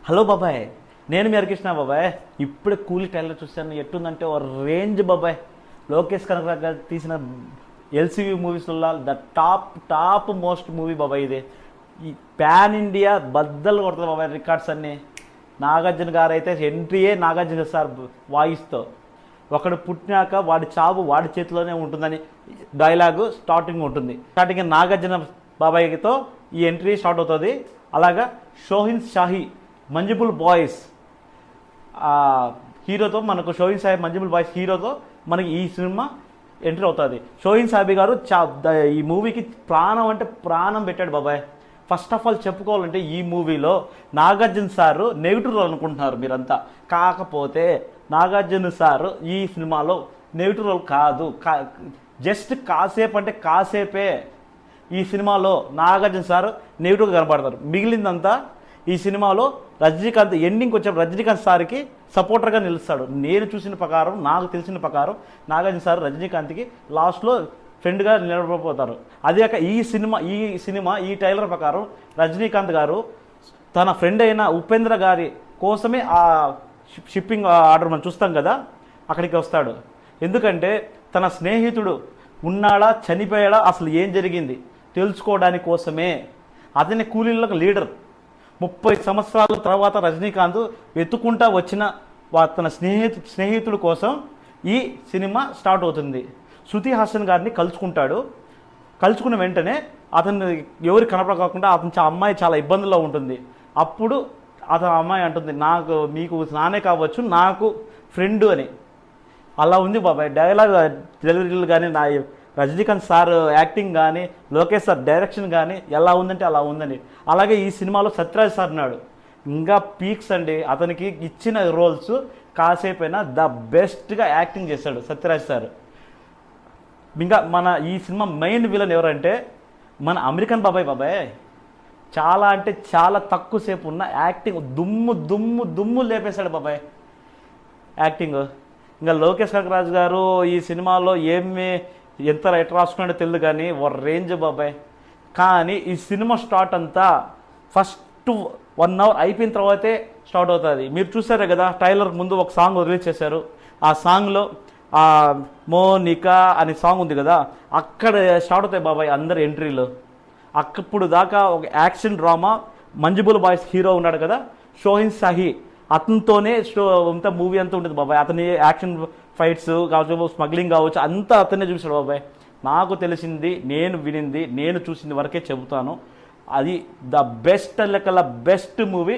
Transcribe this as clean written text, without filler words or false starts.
Hello బాబాయ్, నేను మీ హరికృష్ణ బాబాయ్. ఇప్పుడే కూలీ ట్రైలర్ చూశాను. ఎట్టుందంటే ఓ రేంజ్ బాబాయ్. లోకేష్ కనకరాజ్ గారు తీసిన ఎల్సీవీ మూవీస్లో ద టాప్ మోస్ట్ మూవీ బాబాయ్ ఇది. ఈ ప్యాన్ ఇండియా బద్దలు కొడుతుంది బాబాయ్ రికార్డ్స్ అన్నీ. నాగార్జున గారు అయితే ఎంట్రీయే నాగార్జున సార్ వాయిస్తో, ఒకడు పుట్టినాక వాడి చావు వాడి చేతిలోనే ఉంటుందని డైలాగు స్టార్టింగ్ ఉంటుంది. స్టార్టింగ్ నాగార్జున బాబాయ్తో ఈ ఎంట్రీ స్టార్ట్ అవుతుంది. అలాగా షోహిన్ షాహీ మంజిబుల్ బాయ్స్ హీరోతో, మనకు షోహిన్ షాహీ మంజిబుల్ బాయ్స్ హీరోతో మనకి ఈ సినిమా ఎంట్రీ అవుతుంది. షోహిన్ షాహీ గారు ఈ మూవీకి ప్రాణం అంటే ప్రాణం పెట్టాడు బాబాయ్. ఫస్ట్ ఆఫ్ ఆల్ చెప్పుకోవాలంటే ఈ మూవీలో నాగార్జున సారు నెగిటివ్ రోల్ అనుకుంటున్నారు మీరంతా. కాకపోతే నాగార్జున సారు ఈ సినిమాలో నెగిటివ్ రోల్ కాదు. జస్ట్ కాసేపు అంటే కాసేపే ఈ సినిమాలో నాగార్జున సార్ నెగిటివ్గా కనపడతారు. మిగిలిందంతా ఈ సినిమాలో రజనీకాంత్ ఎండింగ్కి వచ్చే రజనీకాంత్ సార్కి సపోర్టర్గా నిలుస్తాడు. నేను చూసిన ప్రకారం, నాకు తెలిసిన ప్రకారం నాగార్జున సార్ రజనీకాంత్కి లాస్ట్లో ఫ్రెండ్గా నిలబడిపోతారు. అదే కాక ఈ సినిమా ఈ ట్రైలర్ ప్రకారం రజనీకాంత్ గారు తన ఫ్రెండ్ అయిన ఉపేంద్ర గారి కోసమే ఆ షిప్పింగ్ ఆర్డర్ మనం చూస్తాం కదా, అక్కడికి వస్తాడు. ఎందుకంటే తన స్నేహితుడు ఉన్నాడా చనిపోయాడా అసలు ఏం జరిగింది తెలుసుకోవడానికి కోసమే. అతని కూలీలకు లీడర్. 30 సంవత్సరాల తర్వాత రజనీకాంత్ వెతుక్కుంటా వచ్చిన తన స్నేహితుడి కోసం ఈ సినిమా స్టార్ట్ అవుతుంది. శృతి హాసన్ గారిని కలుసుకుంటాడు. కలుసుకున్న వెంటనే అతను ఎవరు కనపడకుండా అమ్మాయి చాలా ఇబ్బందుల్లో ఉంటుంది. అప్పుడు అమ్మాయి అంటుంది, మీకు నానే కావచ్చు, నాకు ఫ్రెండ్ అని. అలా ఉంది బాబాయ్ డైలాగ్ డెలివరీలు కానీ, నా రజనీకాంత్ సార్ యాక్టింగ్ కానీ, లోకేష్ సార్ డైరెక్షన్ కానీ ఎలా ఉందంటే అలా ఉందండి. అలాగే ఈ సినిమాలో సత్యరాజ్ సార్ ఉన్నాడు. ఇంకా పీక్స్ అండి. అతనికి ఇచ్చిన రోల్స్ కాసేపైనా ద బెస్ట్గా యాక్టింగ్ చేశాడు సత్యరాజ్ సార్. ఇంకా మన ఈ సినిమా మెయిన్ విలన్ ఎవరంటే మన అమెరికన్ బాబాయ్. చాలా అంటే చాలా తక్కువ సేపు ఉన్న యాక్టింగ్ దుమ్ము లేపేశాడు బాబాయ్ యాక్టింగ్. ఇంకా లోకేష్ కనకరాజు గారు ఈ సినిమాలో ఎంత ఎట్లా రాసుకున్నాడో తెలియదు కానీ ఓ రేంజ్ బాబాయ్. కానీ ఈ సినిమా స్టార్ట్ అంతా ఫస్ట్ 1 అవర్ అయిపోయిన తర్వాతే స్టార్ట్ అవుతుంది. మీరు చూసారే కదా, ట్రైలర్ ముందు ఒక సాంగ్ రిలీజ్ చేశారు. ఆ సాంగ్లో మోనికా అనే సాంగ్ ఉంది కదా, అక్కడ స్టార్ట్ అవుతాయి బాబాయ్ అందరు ఎంట్రీలు. అప్పుడు దాకా ఒక యాక్షన్ డ్రామా మంజిబుల్ బాయ్స్ హీరో ఉన్నాడు కదా షోహిన్ షాహీ, అతనితోనే అంతా మూవీ అంతా ఉంటుంది బాబాయ్. అతని యాక్షన్ ఫైట్స్ కావచ్చు, స్మగ్లింగ్ కావచ్చు, అంతా అతనే చూశాడు బాబాయ్. నాకు తెలిసింది, నేను వినింది, నేను చూసింది వరకే చెబుతాను. అది ద బెస్ట్ లెక్కల బెస్ట్ మూవీ